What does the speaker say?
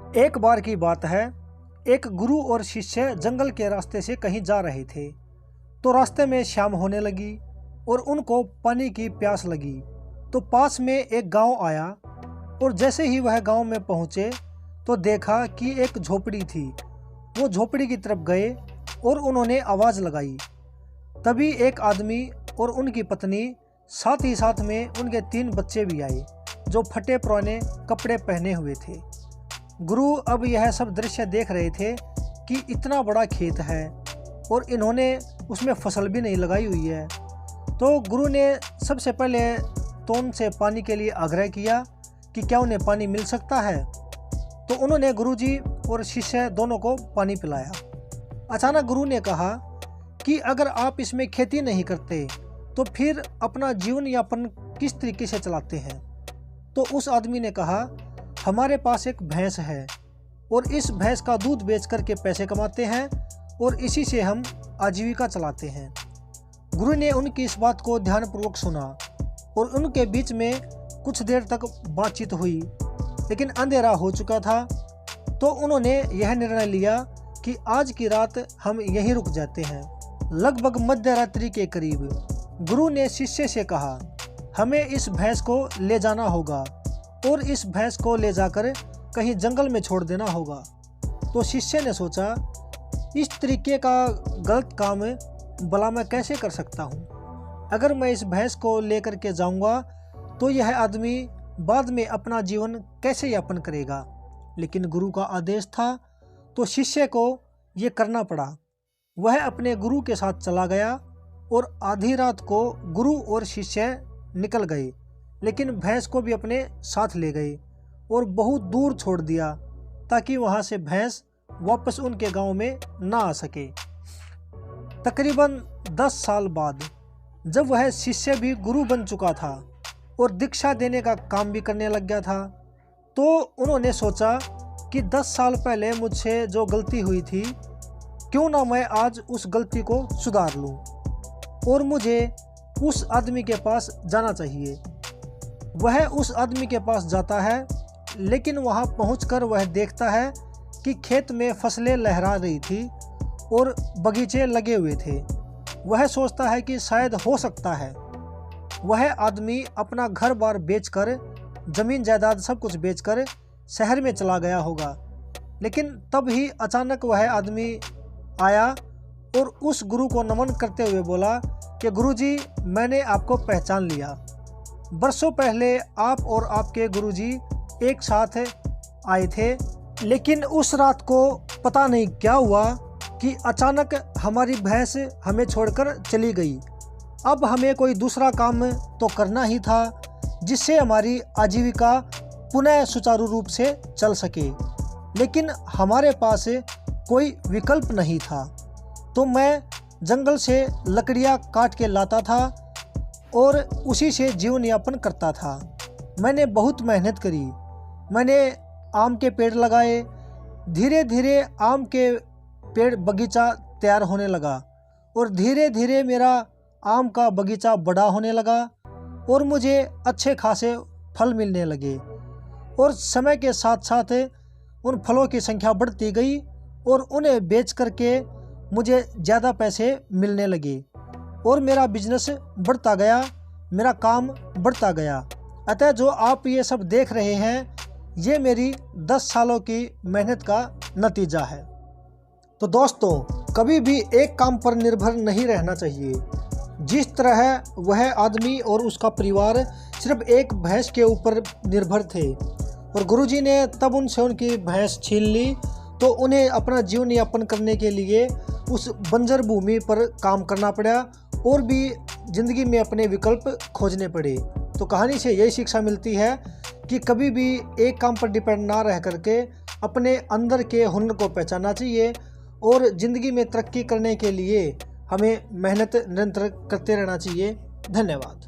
एक बार की बात है, एक गुरु और शिष्य जंगल के रास्ते से कहीं जा रहे थे। तो रास्ते में शाम होने लगी और उनको पानी की प्यास लगी। तो पास में एक गांव आया और जैसे ही वह गांव में पहुंचे तो देखा कि एक झोपड़ी थी। वो झोपड़ी की तरफ गए और उन्होंने आवाज़ लगाई। तभी एक आदमी और उनकी पत्नी, साथ ही साथ में उनके 3 बच्चे भी आए जो फटे पुराने कपड़े पहने हुए थे। गुरु अब यह सब दृश्य देख रहे थे कि इतना बड़ा खेत है और इन्होंने उसमें फसल भी नहीं लगाई हुई है। तो गुरु ने सबसे पहले तो उनसे पानी के लिए आग्रह किया कि क्या उन्हें पानी मिल सकता है। तो उन्होंने गुरुजी और शिष्य दोनों को पानी पिलाया। अचानक गुरु ने कहा कि अगर आप इसमें खेती नहीं करते तो फिर अपना जीवन यापन किस तरीके से चलाते हैं। तो उस आदमी ने कहा, हमारे पास एक भैंस है और इस भैंस का दूध बेच करके पैसे कमाते हैं और इसी से हम आजीविका चलाते हैं। गुरु ने उनकी इस बात को ध्यानपूर्वक सुना और उनके बीच में कुछ देर तक बातचीत हुई, लेकिन अंधेरा हो चुका था। तो उन्होंने यह निर्णय लिया कि आज की रात हम यहीं रुक जाते हैं। लगभग मध्य रात्रि के करीब गुरु ने शिष्य से कहा, हमें इस भैंस को ले जाना होगा और इस भैंस को ले जाकर कहीं जंगल में छोड़ देना होगा। तो शिष्य ने सोचा, इस तरीके का गलत काम भला मैं कैसे कर सकता हूँ। अगर मैं इस भैंस को लेकर के जाऊँगा तो यह आदमी बाद में अपना जीवन कैसे यापन करेगा। लेकिन गुरु का आदेश था तो शिष्य को ये करना पड़ा। वह अपने गुरु के साथ चला गया और आधी रात को गुरु और शिष्य निकल गए, लेकिन भैंस को भी अपने साथ ले गए और बहुत दूर छोड़ दिया ताकि वहाँ से भैंस वापस उनके गांव में ना आ सके। तकरीबन 10 साल बाद जब वह शिष्य भी गुरु बन चुका था और दीक्षा देने का काम भी करने लग गया था, तो उन्होंने सोचा कि 10 साल पहले मुझसे जो गलती हुई थी, क्यों ना मैं आज उस गलती को सुधार लूं और मुझे उस आदमी के पास जाना चाहिए। वह उस आदमी के पास जाता है, लेकिन वहां पहुंचकर वह देखता है कि खेत में फसलें लहरा रही थी और बगीचे लगे हुए थे। वह सोचता है कि शायद हो सकता है वह आदमी अपना घर बार बेचकर, ज़मीन जायदाद सब कुछ बेचकर शहर में चला गया होगा। लेकिन तब ही अचानक वह आदमी आया और उस गुरु को नमन करते हुए बोला कि गुरुजी, मैंने आपको पहचान लिया। बरसों पहले आप और आपके गुरुजी एक साथ आए थे, लेकिन उस रात को पता नहीं क्या हुआ कि अचानक हमारी भैंस हमें छोड़कर चली गई। अब हमें कोई दूसरा काम तो करना ही था जिससे हमारी आजीविका पुनः सुचारू रूप से चल सके, लेकिन हमारे पास कोई विकल्प नहीं था। तो मैं जंगल से लकड़ियाँ काट के लाता था और उसी से जीवन यापन करता था। मैंने बहुत मेहनत करी। मैंने आम के पेड़ लगाए। धीरे धीरे आम के पेड़ बगीचा तैयार होने लगा और धीरे धीरे मेरा आम का बगीचा बड़ा होने लगा और मुझे अच्छे खासे फल मिलने लगे। और समय के साथ साथ उन फलों की संख्या बढ़ती गई और उन्हें बेच करके मुझे ज़्यादा पैसे मिलने लगे और मेरा बिजनेस बढ़ता गया, मेरा काम बढ़ता गया। अतः जो आप ये सब देख रहे हैं, ये मेरी 10 सालों की मेहनत का नतीजा है। तो दोस्तों, कभी भी एक काम पर निर्भर नहीं रहना चाहिए। जिस तरह वह आदमी और उसका परिवार सिर्फ एक भैंस के ऊपर निर्भर थे और गुरुजी ने तब उनसे उनकी भैंस छीन ली, तो उन्हें अपना जीवन यापन करने के लिए उस बंजर भूमि पर काम करना पड़ा और भी ज़िंदगी में अपने विकल्प खोजने पड़े। तो कहानी से यही शिक्षा मिलती है कि कभी भी एक काम पर डिपेंड ना रह करके अपने अंदर के हुनर को पहचानना चाहिए और ज़िंदगी में तरक्की करने के लिए हमें मेहनत निरंतर करते रहना चाहिए। धन्यवाद।